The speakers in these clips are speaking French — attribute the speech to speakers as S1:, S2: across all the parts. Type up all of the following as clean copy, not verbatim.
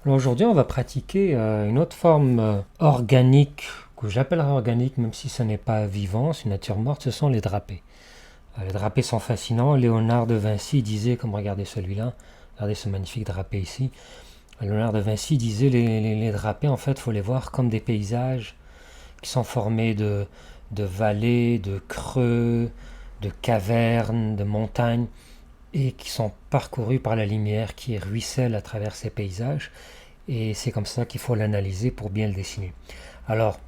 S1: Alors aujourd'hui, on va pratiquer une autre forme organique, que j'appellerais organique, même si ce n'est pas vivant, c'est une nature morte, ce sont les drapés. Les drapés sont fascinants. Léonard de Vinci disait, comme regardez celui-là, regardez ce magnifique drapé ici. Léonard de Vinci disait les drapés, en fait, il faut les voir comme des paysages qui sont formés de vallées, de creux, de cavernes, de montagnes, et qui sont parcourus par la lumière qui ruisselle à travers ces paysages. Et c'est comme ça qu'il faut l'analyser pour bien le dessiner. Alors,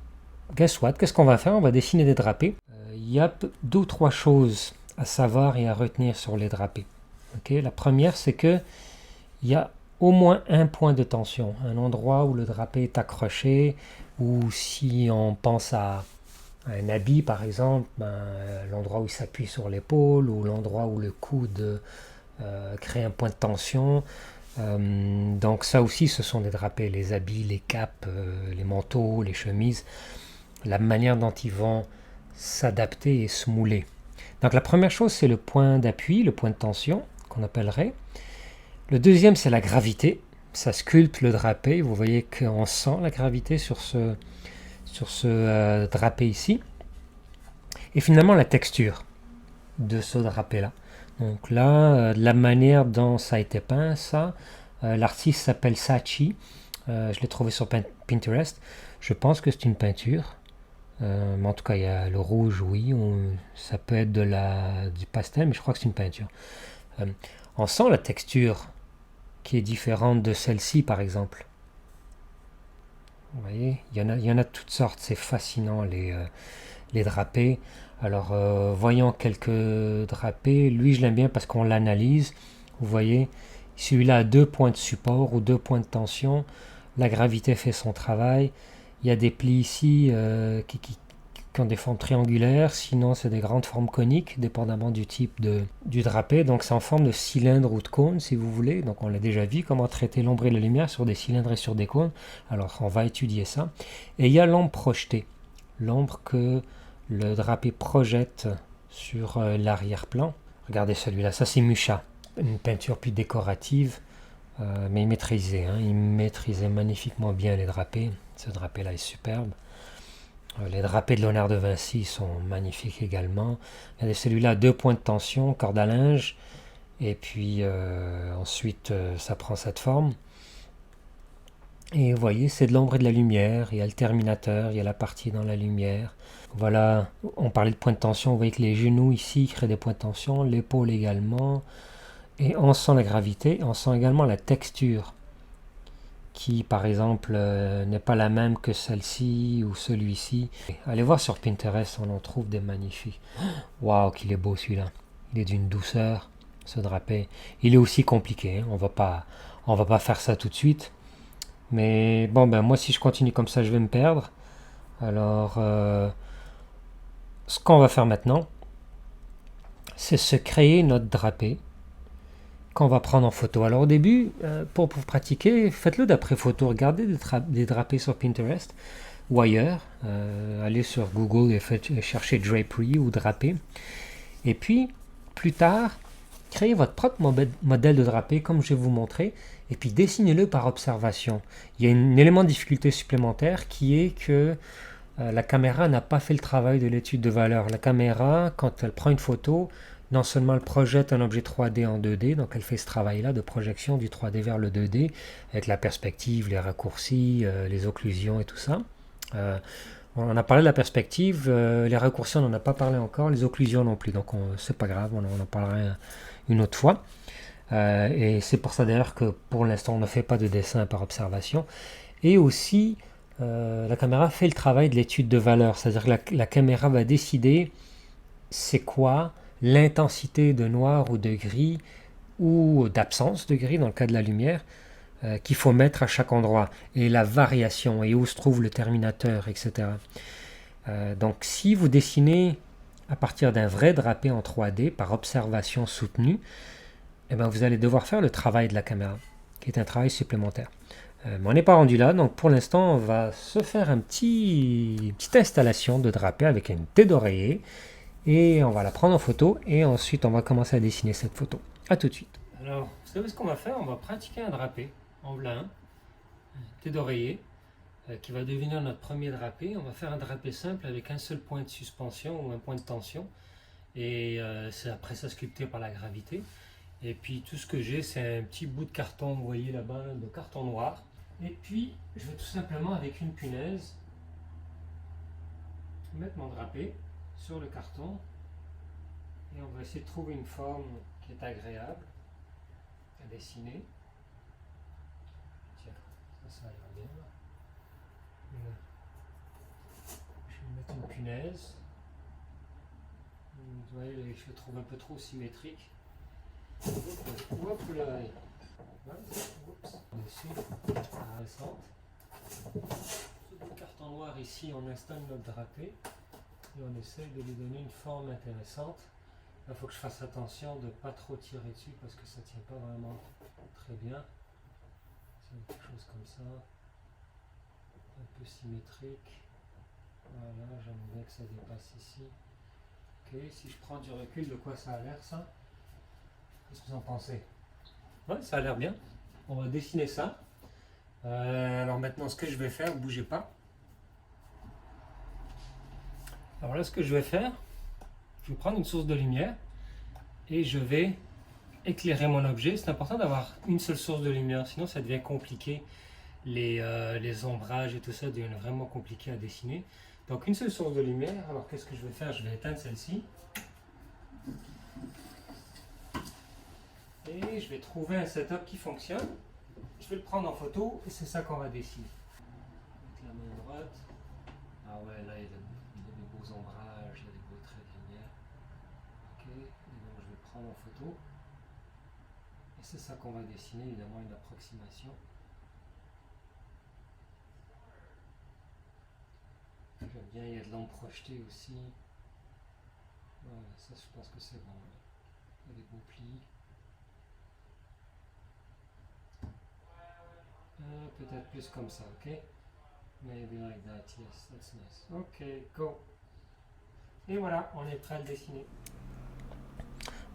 S1: guess what? Qu'est-ce qu'on va faire? On va dessiner des drapés. Il y a deux ou trois choses à savoir et à retenir sur les drapés. Okay? La première, c'est que il y a au moins un point de tension, un endroit où le drapé est accroché, ou si on pense à un habit par exemple, l'endroit où il s'appuie sur l'épaule, ou l'endroit où le coude crée un point de tension. Donc ça aussi, ce sont des drapés, les habits, les capes, les manteaux, les chemises, la manière dont ils vont s'adapter et se mouler. Donc la première chose, c'est le point d'appui, le point de tension, qu'on appellerait. Le deuxième, c'est la gravité. Ça sculpte le drapé. Vous voyez qu'on sent la gravité sur ce drapé ici. Et finalement, la texture de ce drapé-là. Donc là, la manière dont ça a été peint, ça, l'artiste s'appelle Saatchi. Je l'ai trouvé sur Pinterest. Je pense que c'est une peinture. Mais en tout cas, il y a le rouge, oui. Ça peut être du pastel, mais je crois que c'est une peinture. Euh, on sent la texture qui est différente de celle-ci, par exemple. Vous voyez, il y en a toutes sortes. C'est fascinant, les drapés. Alors, voyons quelques drapés. Lui, je l'aime bien parce qu'on l'analyse. Vous voyez, celui-là a deux points de support ou deux points de tension. La gravité fait son travail. Il y a des plis ici qui ont des formes triangulaires. Sinon, c'est des grandes formes coniques, dépendamment du type du drapé. Donc, c'est en forme de cylindre ou de cône, si vous voulez. Donc, on l'a déjà vu, comment traiter l'ombre et la lumière sur des cylindres et sur des cônes. Alors, on va étudier ça. Et il y a l'ombre projetée. L'ombre que le drapé projette sur l'arrière-plan. Regardez celui-là, ça c'est Mucha, une peinture plus décorative, mais il maîtrisait, hein, il maîtrisait magnifiquement bien les drapés. Ce drapé-là est superbe. Les drapés de Léonard de Vinci sont magnifiques également. Regardez celui-là, deux points de tension, corde à linge, et puis ensuite ça prend cette forme. Et vous voyez, c'est de l'ombre et de la lumière. Il y a le terminateur, il y a la partie dans la lumière. Voilà, on parlait de points de tension. Vous voyez que les genoux ici créent des points de tension, l'épaule également. Et on sent la gravité, on sent également la texture, qui par exemple n'est pas la même que celle-ci ou celui-ci. Allez voir sur Pinterest, on en trouve des magnifiques. Waouh, qu'il est beau celui-là. Il est d'une douceur, ce drapé. Il est aussi compliqué, hein. On va pas faire ça tout de suite. Mais bon, ben moi, si je continue comme ça, je vais me perdre. Alors, ce qu'on va faire maintenant, c'est se créer notre drapé qu'on va prendre en photo. Alors, au début, pour pratiquer, faites-le d'après photo. Regardez des drapés sur Pinterest ou ailleurs. Allez sur Google et cherchez drapery ou drapé. Et puis, plus tard, créez votre propre modèle de drapé, comme je vais vous montrer, et puis dessinez-le par observation. Il y a un élément de difficulté supplémentaire qui est que la caméra n'a pas fait le travail de l'étude de valeur. La caméra, quand elle prend une photo, non seulement elle projette un objet 3D en 2D, donc elle fait ce travail-là de projection du 3D vers le 2D, avec la perspective, les raccourcis, les occlusions et tout ça. On a parlé de la perspective, les raccourcis on n'en a pas parlé encore, les occlusions non plus, donc c'est pas grave, on en parlera une autre fois. Et c'est pour ça d'ailleurs que pour l'instant on ne fait pas de dessin par observation. Et aussi, la caméra fait le travail de l'étude de valeur, c'est-à-dire que la caméra va décider c'est quoi l'intensité de noir ou de gris ou d'absence de gris dans le cas de la lumière qu'il faut mettre à chaque endroit, et la variation, et où se trouve le terminateur, etc. Donc si vous dessinez à partir d'un vrai drapé en 3D par observation soutenue, eh ben vous allez devoir faire le travail de la caméra, qui est un travail supplémentaire. Mais on n'est pas rendu là, donc pour l'instant on va se faire une petite installation de drapé avec une tête d'oreiller, et on va la prendre en photo, et ensuite on va commencer à dessiner cette photo. A tout de suite. Alors, vous savez ce qu'on va faire? On va pratiquer un drapé en velin. thé d'oreiller, qui va devenir notre premier drapé. On va faire un drapé simple avec un seul point de suspension ou un point de tension. Et c'est après ça sculpté par la gravité. Et puis tout ce que j'ai, c'est un petit bout de carton, vous voyez là-bas, de carton noir. Et puis je vais tout simplement avec une punaise mettre mon drapé sur le carton. Et on va essayer de trouver une forme qui est agréable à dessiner. Tiens, ça a l'air bien. Je vais mettre une punaise. Vous voyez, je le trouve un peu trop symétrique. Hop là. Oups. Dessus, la récente. Sur le carton noir ici, on installe notre drapé et on essaye de lui donner une forme intéressante. Il faut que je fasse attention de ne pas trop tirer dessus parce que ça ne tient pas vraiment très bien. C'est quelque chose comme ça, un peu symétrique. Voilà, j'aime bien que ça dépasse ici. Ok, si je prends du recul, de quoi ça a l'air ça? Qu'est-ce que vous en pensez? Ouais, ça a l'air bien. On va dessiner ça. Alors maintenant, ce que je vais faire, bougez pas. Alors là, ce que je vais faire, je vais prendre une source de lumière et je vais éclairer mon objet. C'est important d'avoir une seule source de lumière, sinon ça devient compliqué. Les ombrages et tout ça deviennent vraiment compliqué à dessiner. Donc une seule source de lumière. Alors qu'est-ce que je vais faire? Je vais éteindre celle-ci. Et je vais trouver un setup qui fonctionne. Je vais le prendre en photo et c'est ça qu'on va dessiner. Avec la main droite. Ah ouais, là il y a des beaux ombrages, il y a des beaux traits de lumière. Ok, et donc je vais le prendre en photo. Et c'est ça qu'on va dessiner, évidemment une approximation. J'aime bien, il y a de l'ombre projetée aussi. Voilà, ça je pense que c'est bon. Il y a des beaux plis. Peut-être plus comme ça, ok? Maybe like that, yes, that's nice. Ok, go. Et voilà, on est prêt à le dessiner.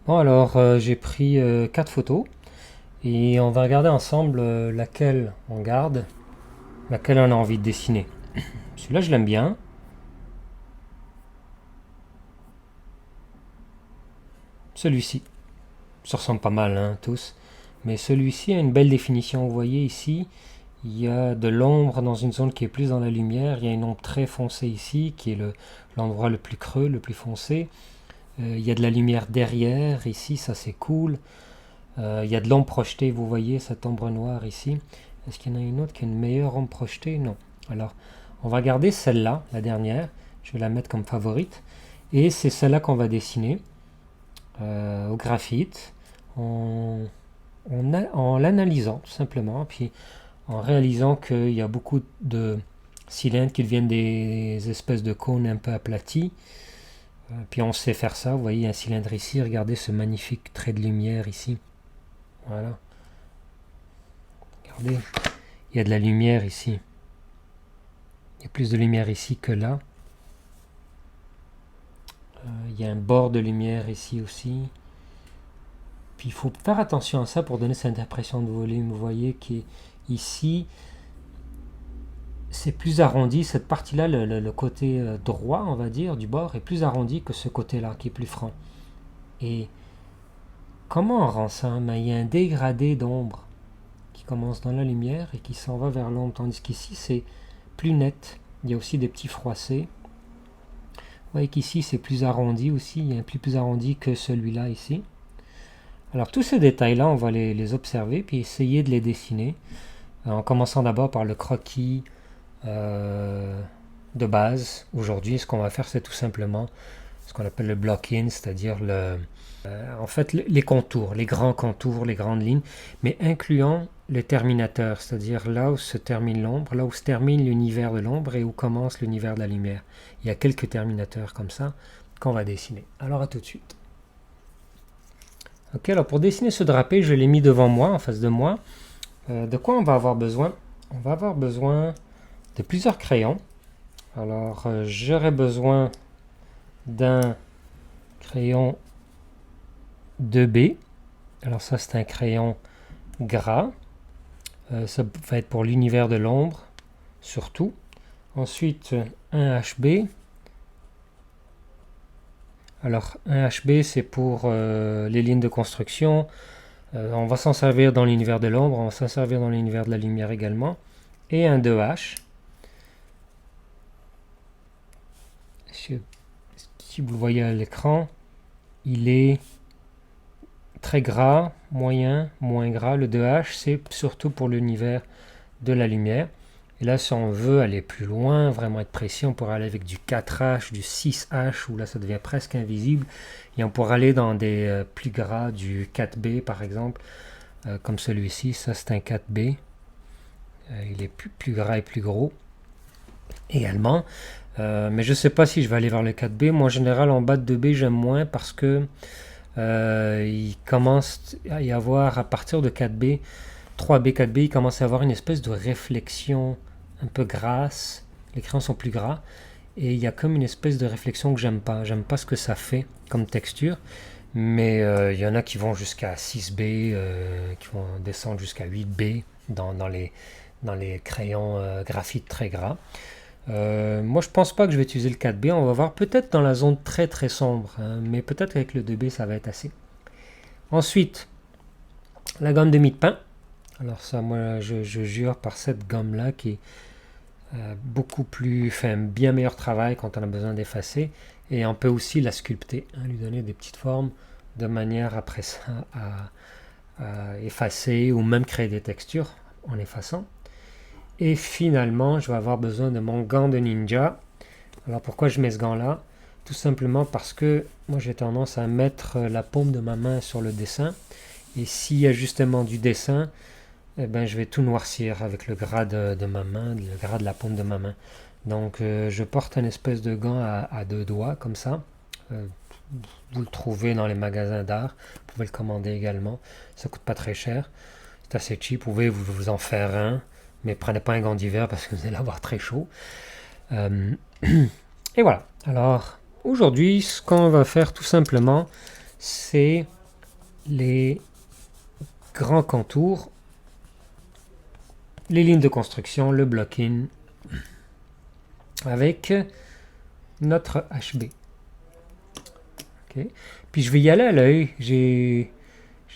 S1: Bon alors, j'ai pris 4 photos et on va regarder ensemble laquelle on garde, laquelle on a envie de dessiner. Celui-là, je l'aime bien. Celui-ci, ça ressemble pas mal, hein, tous. Mais celui-ci a une belle définition. Vous voyez ici, il y a de l'ombre dans une zone qui est plus dans la lumière. Il y a une ombre très foncée ici, qui est l'endroit le plus creux, le plus foncé. Il y a de la lumière derrière, ici, ça c'est cool. Il y a de l'ombre projetée, vous voyez, cette ombre noire ici. Est-ce qu'il y en a une autre qui a une meilleure ombre projetée? Non. Alors, on va garder celle-là, la dernière. Je vais la mettre comme favorite. Et c'est celle-là qu'on va dessiner au graphite, en l'analysant tout simplement, puis en réalisant qu'il y a beaucoup de cylindres qui deviennent des espèces de cônes un peu aplatis. Puis on sait faire ça, vous voyez un cylindre ici, regardez ce magnifique trait de lumière ici. Voilà. Regardez, il y a de la lumière ici. Il y a plus de lumière ici que là. Il y a un bord de lumière ici aussi. Puis il faut faire attention à ça pour donner cette impression de volume. Vous voyez qu'ici, c'est plus arrondi. Cette partie-là, le côté droit, on va dire, du bord, est plus arrondi que ce côté-là, qui est plus franc. Et comment on rend ça? Il y a un dégradé d'ombre qui commence dans la lumière et qui s'en va vers l'ombre. Tandis qu'ici, c'est plus net. Il y a aussi des petits froissés. Vous voyez qu'ici, c'est plus arrondi aussi. Il y a un pli plus arrondi que celui-là ici. Alors tous ces détails-là, on va les observer puis essayer de les dessiner. En commençant d'abord par le croquis de base. Aujourd'hui, ce qu'on va faire, c'est tout simplement ce qu'on appelle le block-in, c'est-à-dire en fait les contours, les grands contours, les grandes lignes, mais incluant les terminateurs, c'est-à-dire là où se termine l'ombre, là où se termine l'univers de l'ombre et où commence l'univers de la lumière. Il y a quelques terminateurs comme ça qu'on va dessiner. Alors à tout de suite. Ok, alors pour dessiner ce drapé, je l'ai mis devant moi, en face de moi. De quoi on va avoir besoin? On va avoir besoin de plusieurs crayons. Alors j'aurai besoin d'un crayon 2B. Alors ça c'est un crayon gras. Ça va être pour l'univers de l'ombre, surtout. Ensuite, un HB. Alors, un HB, c'est pour les lignes de construction. On va s'en servir dans l'univers de l'ombre, on va s'en servir dans l'univers de la lumière également. Et un 2H. Si vous le voyez à l'écran, il est très gras, moyen, moins gras. Le 2H, c'est surtout pour l'univers de la lumière. Et là, si on veut aller plus loin, vraiment être précis, on pourra aller avec du 4H, du 6H, où là, ça devient presque invisible. Et on pourra aller dans des plus gras, du 4B par exemple, comme celui-ci. Ça, c'est un 4B. Il est plus gras et plus gros également. Mais je ne sais pas si je vais aller vers le 4B. Moi, en général, en bas de 2B, j'aime moins parce que il commence à y avoir, à partir de 4B, 3B, 4B, il commence à avoir une espèce de réflexion un peu grasse. Les crayons sont plus gras. Et il y a comme une espèce de réflexion que j'aime pas. J'aime pas ce que ça fait comme texture. Mais il y en a qui vont jusqu'à 6B, qui vont descendre jusqu'à 8B dans les crayons graphite très gras. Moi, je pense pas que je vais utiliser le 4B. On va voir peut-être dans la zone très très sombre. Hein, mais peut-être avec le 2B, ça va être assez. Ensuite, la gomme de mie de pain. Alors ça, moi, je jure par cette gomme-là qui est fait un bien meilleur travail quand on a besoin d'effacer. Et on peut aussi la sculpter, hein, lui donner des petites formes de manière après ça à effacer ou même créer des textures en effaçant. Et finalement, je vais avoir besoin de mon gant de ninja. Alors pourquoi je mets ce gant-là? Tout simplement parce que moi j'ai tendance à mettre la paume de ma main sur le dessin. Et s'il y a justement du dessin, eh ben, je vais tout noircir avec le gras de ma main, le gras de la paume de ma main. Donc je porte un espèce de gant à deux doigts comme ça. Vous le trouvez dans les magasins d'art. Vous pouvez le commander également. Ça coûte pas très cher. C'est assez cheap. Vous pouvez vous en faire un. Mais prenez pas un gant d'hiver parce que vous allez avoir très chaud. Et voilà. Alors aujourd'hui, ce qu'on va faire tout simplement, c'est les grands contours, les lignes de construction, le block-in avec notre HB. Okay. Puis je vais y aller à l'œil. J'ai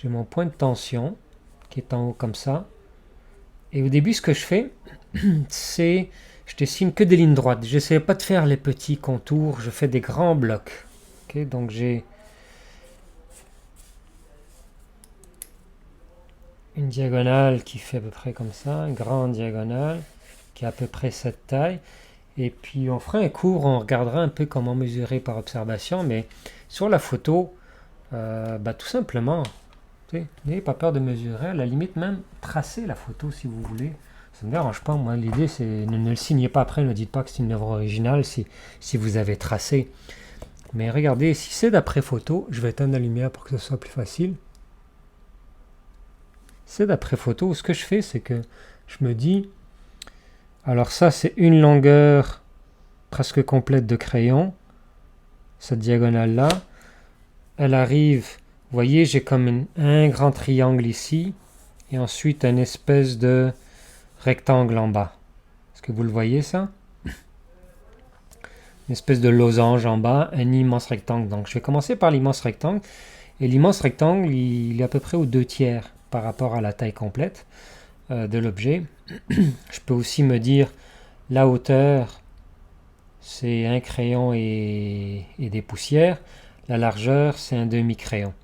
S1: mon point de tension qui est en haut comme ça. Et au début, ce que je fais, c'est je dessine que des lignes droites. Je n'essaie pas de faire les petits contours. Je fais des grands blocs. Okay. Donc j'ai une diagonale qui fait à peu près comme ça, une grande diagonale qui a à peu près cette taille. Et puis on fera un cours, on regardera un peu comment mesurer par observation, mais sur la photo, tout simplement, n'ayez pas peur de mesurer, à la limite même tracer la photo si vous voulez. Ça ne me dérange pas, moi l'idée c'est ne le signez pas après, ne dites pas que c'est une œuvre originale si vous avez tracé. Mais regardez, si c'est d'après photo, je vais éteindre la lumière pour que ce soit plus facile. C'est d'après photo, ce que je fais c'est que je me dis, alors ça c'est une longueur presque complète de crayon, cette diagonale là, elle arrive, vous voyez j'ai comme un grand triangle ici, et ensuite une espèce de rectangle en bas. Est-ce que vous le voyez ça? Une espèce de losange en bas, un immense rectangle. Donc je vais commencer par l'immense rectangle, et l'immense rectangle il est à peu près aux 2/3 par rapport à la taille complète de l'objet. Je peux aussi me dire la hauteur c'est un crayon et des poussières. La largeur, c'est un demi-crayon.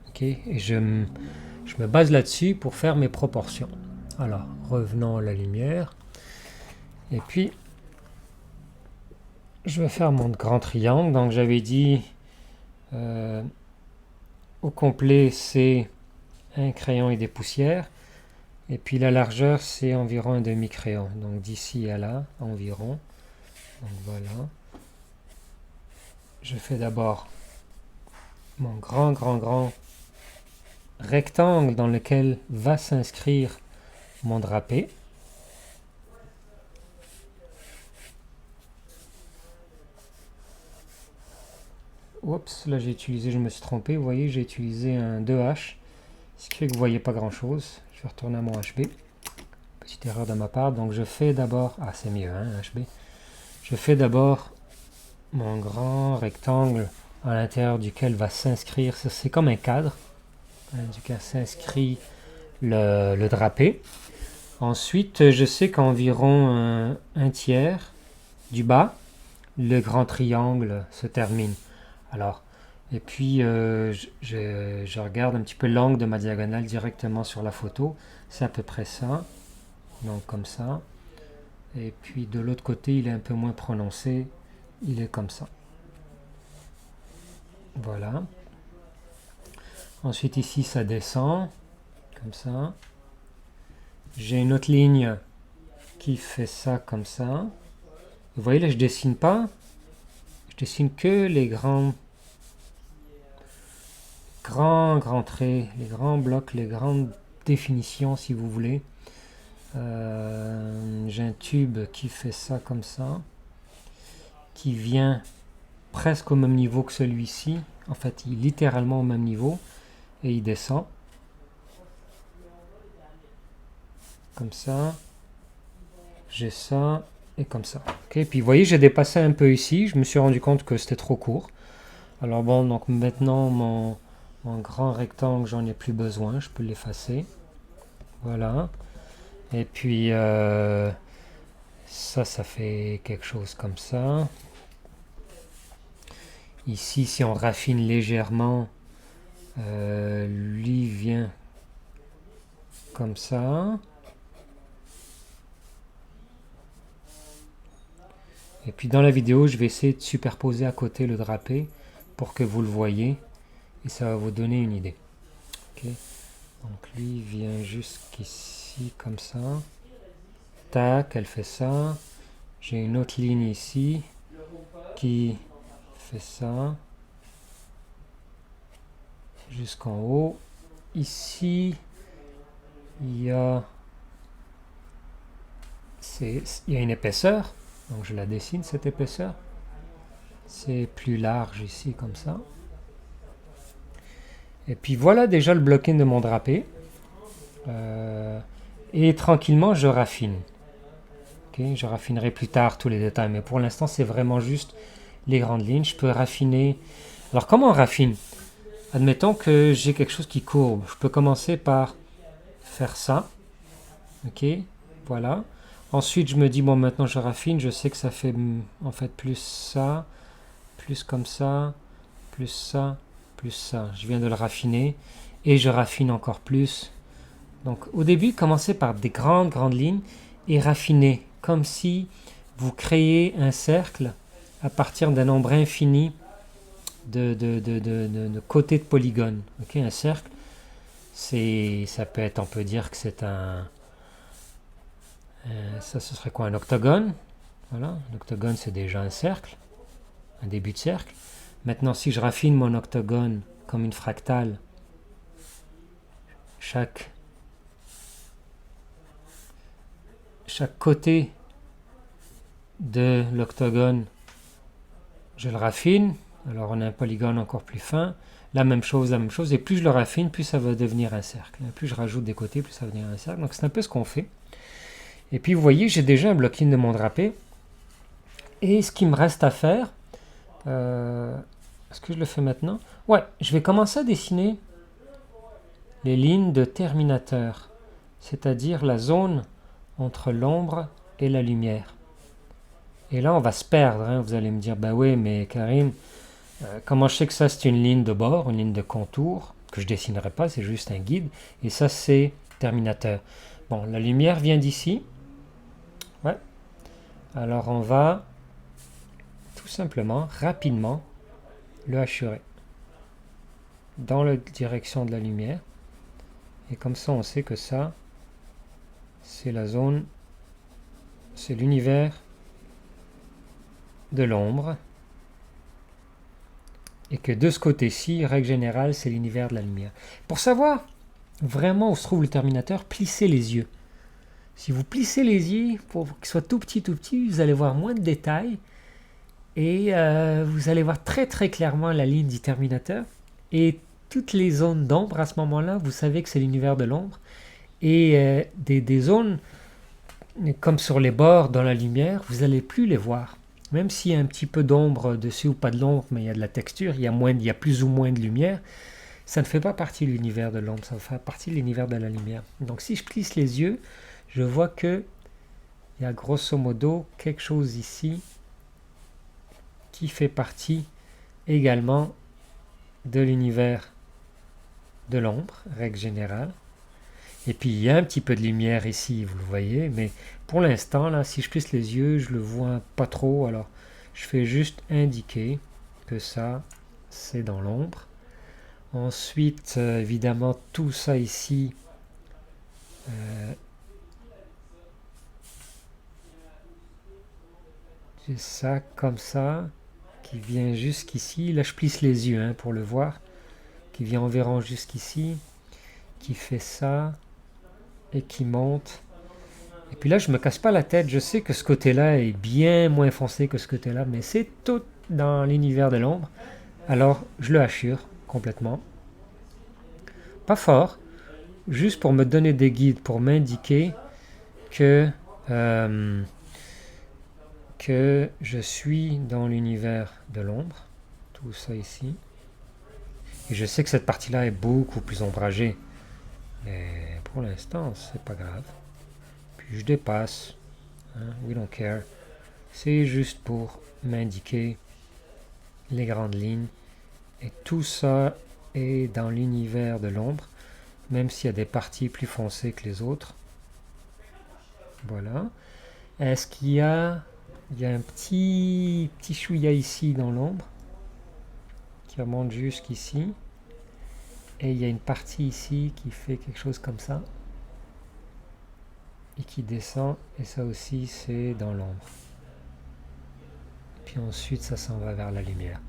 S1: Okay. Et je me base là-dessus pour faire mes proportions. Alors, revenons à la lumière. Et puis, je vais faire mon grand triangle. Donc, j'avais dit, au complet, c'est un crayon et des poussières. Et puis, la largeur, c'est environ un demi-crayon. Donc, d'ici à là, environ. Donc voilà, je fais d'abord mon grand rectangle dans lequel va s'inscrire mon drapé. Oups, là je me suis trompé, vous voyez j'ai utilisé un 2H, ce qui fait que vous ne voyez pas grand chose. Je vais retourner à mon HB. petite erreur de ma part. Donc je fais d'abord, ah c'est mieux, hein, HB. Je fais d'abord mon grand rectangle à l'intérieur duquel va s'inscrire, c'est comme un cadre, duquel s'inscrit le drapé. Ensuite, je sais qu'environ un tiers du bas, le grand triangle se termine. Alors, et puis je regarde un petit peu l'angle de ma diagonale directement sur la photo. C'est à peu près ça. Donc comme ça. Et puis de l'autre côté, il est un peu moins prononcé. Il est comme ça. Voilà. Ensuite ici, ça descend. Comme ça. J'ai une autre ligne qui fait ça comme ça. Vous voyez là, je dessine pas. Je dessine que les grands traits, les grands blocs, les grandes définitions si vous voulez. J'ai un tube qui fait ça comme ça, qui vient presque au même niveau que celui-ci. En fait, il est littéralement au même niveau et il descend comme ça. J'ai ça et comme ça. Ok, puis vous voyez, j'ai dépassé un peu ici. Je me suis rendu compte que c'était trop court. Alors bon, donc maintenant mon grand rectangle, j'en ai plus besoin. Je peux l'effacer. Voilà. Et puis ça fait quelque chose comme ça. Ici, si on raffine légèrement, lui vient comme ça. Et puis dans la vidéo, je vais essayer de superposer à côté le drapé pour que vous le voyez. Et ça va vous donner une idée. Okay. Donc lui vient jusqu'ici comme ça. Tac, elle fait ça. J'ai une autre ligne ici qui fait ça. Jusqu'en haut. Ici, il y a une épaisseur. Donc je la dessine cette épaisseur. C'est plus large ici comme ça. Et puis voilà déjà le bloc-in de mon drapé. Et tranquillement je raffine. Okay, je raffinerai plus tard tous les détails. Mais pour l'instant c'est vraiment juste les grandes lignes. Je peux raffiner. Alors comment on raffine? Admettons que j'ai quelque chose qui courbe. Je peux commencer par faire ça. Ok, voilà. Ensuite, je me dis, bon, maintenant je raffine. Je sais que ça fait en fait plus ça, plus comme ça, plus ça, plus ça. Je viens de le raffiner et je raffine encore plus. Donc au début, commencez par des grandes lignes et raffinez comme si vous créez un cercle à partir d'un nombre infini de côtés de polygones. Okay, un cercle, ça peut être, on peut dire que c'est ça ce serait quoi, un octogone. Voilà, un octogone c'est déjà un cercle, un début de cercle. Maintenant si je raffine mon octogone comme une fractale, chaque côté de l'octogone, je le raffine. Alors on a un polygone encore plus fin. La même chose. Et plus je le raffine, plus ça va devenir un cercle. Plus je rajoute des côtés, plus ça va devenir un cercle. Donc c'est un peu ce qu'on fait. Et puis vous voyez, j'ai déjà un bloc-in de mon drapé. Et ce qui me reste à faire, est-ce que je le fais maintenant? Ouais, je vais commencer à dessiner les lignes de terminateur, c'est-à-dire la zone entre l'ombre et la lumière. Et là, on va se perdre. Hein. Vous allez me dire, bah oui, mais Karim, comment je sais que ça, c'est une ligne de bord, une ligne de contour, que je dessinerai pas, c'est juste un guide. Et ça, c'est terminateur. Bon, la lumière vient d'ici. Ouais. Alors, on va tout simplement, rapidement, le hachurer dans la direction de la lumière. Et comme ça, on sait que ça, c'est la zone, c'est l'univers de l'ombre. Et que de ce côté-ci, règle générale, c'est l'univers de la lumière. Pour savoir vraiment où se trouve le terminateur, plissez les yeux. Si vous plissez les yeux pour qu'ils soient tout petits, vous allez voir moins de détails. Et vous allez voir très clairement la ligne du terminateur. Et toutes les zones d'ombre à ce moment-là, vous savez que c'est l'univers de l'ombre. Et des zones Et comme sur les bords dans la lumière, vous n'allez plus les voir. Même s'il y a un petit peu d'ombre dessus ou pas de l'ombre, mais il y a de la texture, il y a plus ou moins de lumière, ça ne fait pas partie de l'univers de l'ombre, ça fait partie de l'univers de la lumière. Donc si je plisse les yeux, je vois que il y a grosso modo quelque chose ici qui fait partie également de l'univers de l'ombre, règle générale. Et puis il y a un petit peu de lumière ici, vous le voyez, mais pour l'instant, là, si je plisse les yeux, je le vois pas trop, alors je fais juste indiquer que ça, c'est dans l'ombre. Ensuite, évidemment, tout ça ici, j'ai ça comme ça, qui vient jusqu'ici. Là, je plisse les yeux hein, pour le voir, qui vient environ jusqu'ici, qui fait ça, et qui monte. Et puis là, je me casse pas la tête, je sais que ce côté-là est bien moins foncé que ce côté-là, mais c'est tout dans l'univers de l'ombre. Alors, je le hachure complètement. Pas fort, juste pour me donner des guides, pour m'indiquer que, euh, que je suis dans l'univers de l'ombre. Tout ça ici. Et je sais que cette partie-là est beaucoup plus ombragée. Mais pour l'instant, c'est pas grave. Puis je dépasse. Hein, we don't care. C'est juste pour m'indiquer les grandes lignes. Et tout ça est dans l'univers de l'ombre, même s'il y a des parties plus foncées que les autres. Voilà. Est-ce qu'il y a un petit chouïa ici dans l'ombre qui remonte jusqu'ici. Et il y a une partie ici qui fait quelque chose comme ça. Et qui descend. Et ça aussi, c'est dans l'ombre. Puis ensuite, ça s'en va vers la lumière.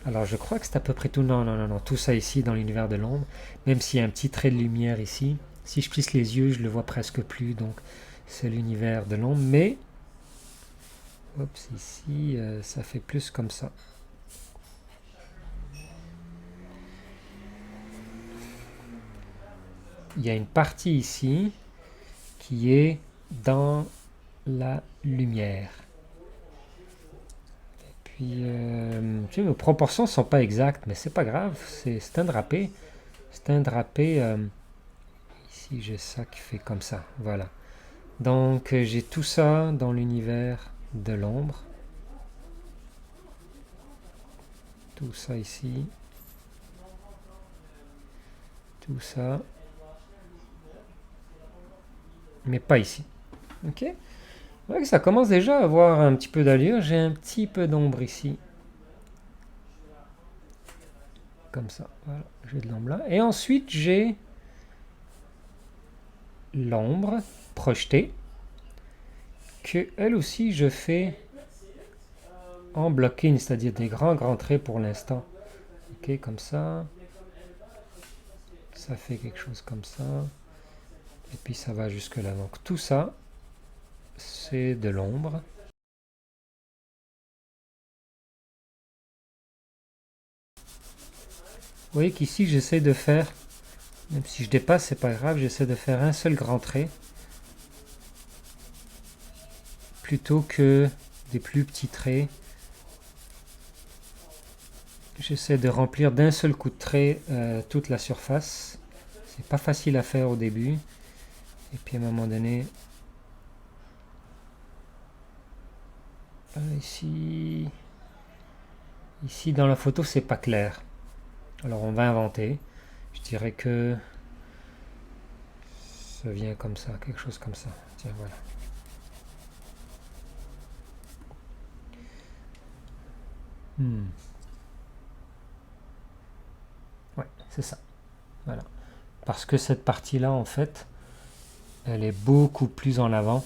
S1: Alors, je crois que c'est à peu près tout. Non, non, non, non. Tout ça ici dans l'univers de l'ombre. Même s'il y a un petit trait de lumière ici. Si je plisse les yeux, je le vois presque plus. Donc, c'est l'univers de l'ombre. Mais, oups, ici, ça fait plus comme ça. Il y a une partie ici qui est dans la lumière. Et puis, tu sais, mes proportions ne sont pas exactes, mais c'est pas grave, c'est un drapé. C'est un drapé. Ici, j'ai ça qui fait comme ça. Voilà. Donc, j'ai tout ça dans l'univers de l'ombre. Tout ça ici. Tout ça. Mais pas ici. Ok. Ouais, ça commence déjà à avoir un petit peu d'allure. J'ai un petit peu d'ombre ici. Comme ça. Voilà. J'ai de l'ombre là. Et ensuite, j'ai l'ombre projetée. Que elle aussi, je fais en blocking, c'est-à-dire des grands traits pour l'instant. Ok, comme ça. Ça fait quelque chose comme ça. Et puis ça va jusque là. Donc tout ça, c'est de l'ombre. Vous voyez qu'ici, j'essaie de faire, même si je dépasse, c'est pas grave, j'essaie de faire un seul grand trait. Plutôt que des plus petits traits. J'essaie de remplir d'un seul coup de trait toute la surface. C'est pas facile à faire au début. Et puis à un moment donné, ici dans la photo, c'est pas clair. Alors on va inventer. Je dirais que ça vient comme ça, quelque chose comme ça. Tiens, voilà. Ouais, c'est ça. Voilà. Parce que cette partie-là, en fait, elle est beaucoup plus en avant.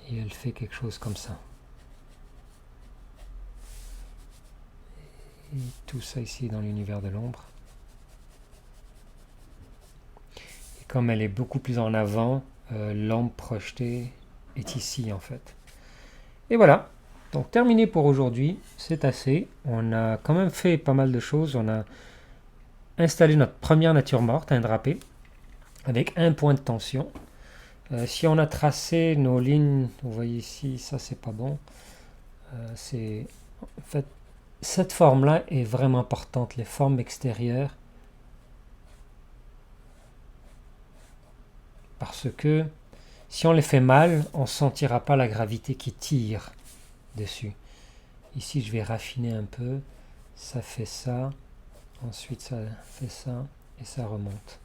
S1: Et elle fait quelque chose comme ça. Et tout ça ici dans l'univers de l'ombre. Et comme elle est beaucoup plus en avant, l'ombre projetée est ici en fait. Et voilà. Donc terminé pour aujourd'hui. C'est assez. On a quand même fait pas mal de choses. On a installé notre première nature morte, un drapé, avec un point de tension. Si on a tracé nos lignes, vous voyez ici, ça c'est pas bon. En fait, cette forme-là est vraiment importante, les formes extérieures. Parce que si on les fait mal, on ne sentira pas la gravité qui tire dessus. Ici, je vais raffiner un peu. Ça fait ça. Ensuite, ça fait ça. Et ça remonte.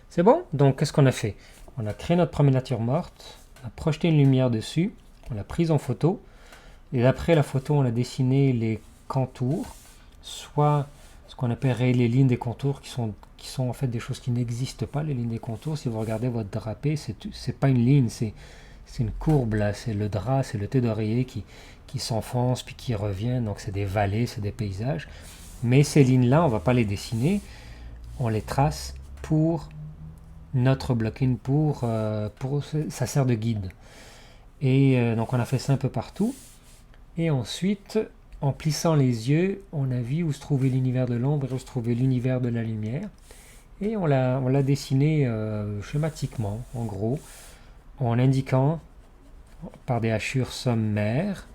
S1: C'est bon? Donc, qu'est-ce qu'on a fait? On a créé notre première nature morte. On a projeté une lumière dessus. On l'a prise en photo. Et d'après la photo, on a dessiné les contours. Soit ce qu'on appellerait les lignes des contours qui sont en fait des choses qui n'existent pas, les lignes des contours. Si vous regardez votre drapé, c'est pas une ligne, c'est une courbe là, c'est le drap, c'est le thé d'oreiller qui s'enfonce puis qui revient, donc c'est des vallées, c'est des paysages. Mais ces lignes-là, on va pas les dessiner, on les trace pour notre block-in, ça sert de guide. Et donc on a fait ça un peu partout. Et ensuite, en plissant les yeux, on a vu où se trouvait l'univers de l'ombre et où se trouvait l'univers de la lumière. Et on l'a dessiné schématiquement, en gros, en indiquant par des hachures sommaires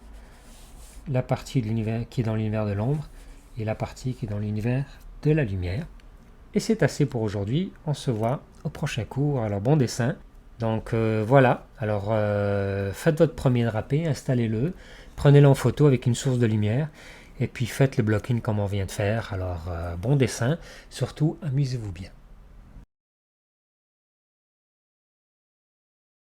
S1: la partie de l'univers qui est dans l'univers de l'ombre et la partie qui est dans l'univers de la lumière. Et c'est assez pour aujourd'hui. On se voit au prochain cours. Alors bon dessin. Donc voilà. Alors faites votre premier drapé, installez-le, prenez-le en photo avec une source de lumière. Et puis faites le block-in comme on vient de faire. Alors bon dessin. Surtout amusez-vous bien.